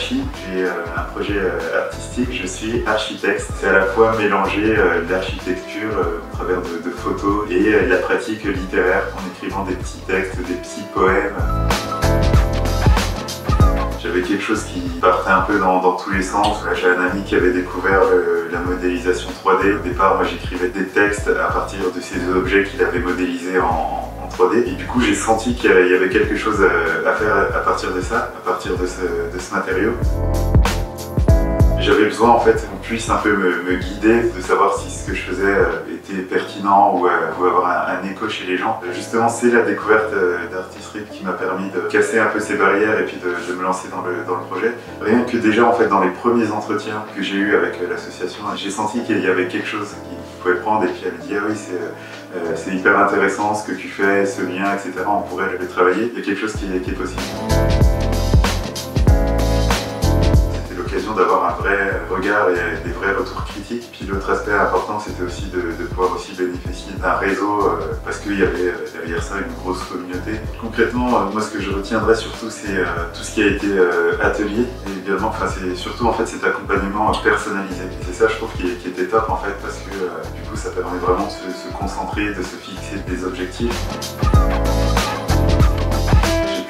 Archi, j'ai un projet artistique, je suis architecte. C'est à la fois mélanger l'architecture au travers de photos et la pratique littéraire en écrivant des petits textes, des petits poèmes. J'avais quelque chose qui partait un peu dans tous les sens. J'ai un ami qui avait découvert la modélisation 3D. Au départ, moi j'écrivais des textes à partir de ces objets qu'il avait modélisés en 3D. Et du coup, j'ai senti qu'il y avait quelque chose à faire à partir de ça, à partir de ce matériau. J'avais besoin en fait qu'on puisse un peu me guider, de savoir si ce que je faisais était pertinent ou avoir un écho chez les gens. Justement, c'est la découverte d'Artistry qui m'a permis de casser un peu ces barrières et puis de me lancer dans le projet. Rien que déjà en fait dans les premiers entretiens que j'ai eus avec l'association, j'ai senti qu'il y avait quelque chose qui pouvait prendre et puis elle me dit ah oui c'est hyper intéressant ce que tu fais, ce lien, etc. On pourrait le travailler, il y a quelque chose qui est possible. D'avoir un vrai regard et des vrais retours critiques. Puis l'autre aspect important, c'était aussi de pouvoir aussi bénéficier d'un réseau parce qu'il y avait derrière ça une grosse communauté. Concrètement, moi ce que je retiendrai surtout, c'est tout ce qui a été atelier et également, c'est surtout en fait cet accompagnement personnalisé. Et c'est ça, je trouve, qui était top en fait parce que du coup, ça permet vraiment de se concentrer, de se fixer des objectifs.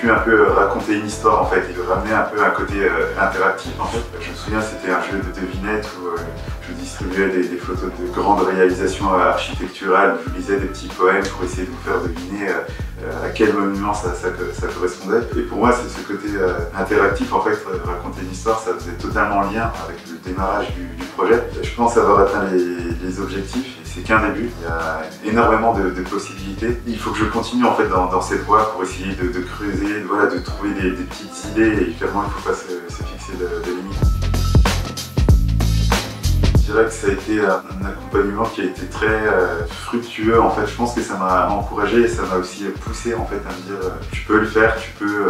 Un peu raconter une histoire en fait et de ramener un peu un côté interactif en fait. Je me souviens, c'était un jeu de devinette où je distribuais des photos de grandes réalisations architecturales, je lisais des petits poèmes pour essayer de vous faire deviner à quel monument ça correspondait. Et pour moi, c'est ce côté interactif en fait, raconter une histoire, ça faisait totalement en lien avec le démarrage du projet. Je pense avoir atteint les objectifs. C'est qu'un début, il y a énormément de possibilités. Il faut que je continue en fait dans cette voie pour essayer de creuser, de trouver des petites idées et clairement il ne faut pas se fixer de limites. Je dirais que ça a été un accompagnement qui a été très fructueux en fait. Je pense que ça m'a encouragé et ça m'a aussi poussé en fait à me dire tu peux le faire, tu peux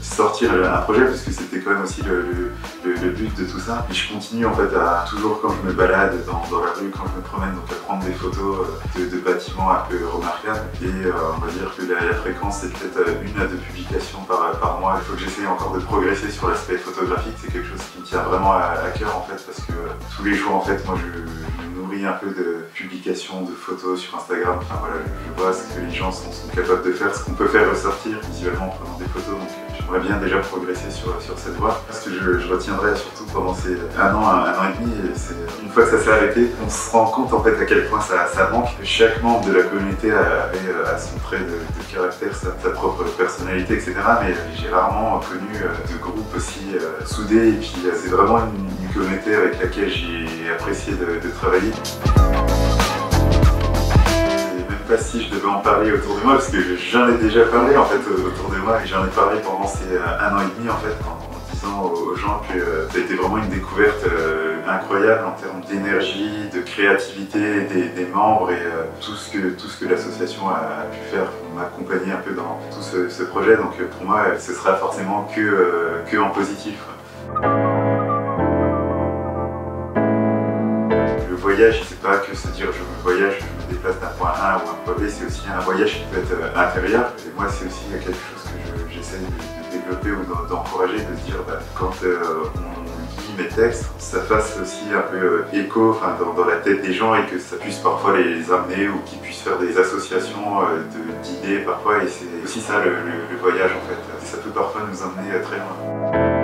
sortir un projet parce que c'était quand même aussi le but de tout ça. Et je continue en fait à toujours quand je me balade dans la rue, quand je me promène, donc à prendre des photos de bâtiments un peu remarquables. Et on va dire que la fréquence c'est peut-être 1 à 2 publications par mois. Il faut que j'essaye encore de progresser sur l'aspect photographique. C'est quelque chose qui me tient vraiment à cœur en fait parce que tous les jours en fait moi je me nourris un peu de publications, de photos sur Instagram. Enfin voilà, je vois ce que les gens sont capables de faire, ce qu'on peut faire ressortir visuellement en prenant des photos. Donc j'aimerais bien déjà progresser sur cette voie. Ce que je retiendrai surtout pendant ces un an et demi, c'est une fois que ça s'est arrêté, on se rend compte en fait à quel point ça manque. Chaque membre de la communauté avait son trait de caractère, sa propre personnalité, etc. Mais j'ai rarement connu de groupe aussi soudé et puis c'est vraiment une communauté avec laquelle j'ai apprécié de travailler. Pas si je devais en parler autour de moi parce que j'en ai déjà parlé en fait autour de moi et j'en ai parlé pendant ces 1 an et demi en fait en disant aux gens que ça a été vraiment une découverte incroyable en termes d'énergie, de créativité des membres et tout ce que l'association a pu faire pour m'accompagner un peu dans tout ce projet. Donc pour moi ce sera forcément que en positif. Le voyage, c'est pas que se dire je voyage, je me déplace d'un point A ou un point B, c'est aussi un voyage qui peut être intérieur. Et moi, c'est aussi quelque chose que j'essaie de développer ou d'encourager, de se dire quand on lit mes textes, ça fasse aussi un peu écho dans la tête des gens et que ça puisse parfois les amener ou qu'ils puissent faire des associations d'idées parfois. Et c'est aussi ça le voyage en fait. Ça peut parfois nous emmener très loin.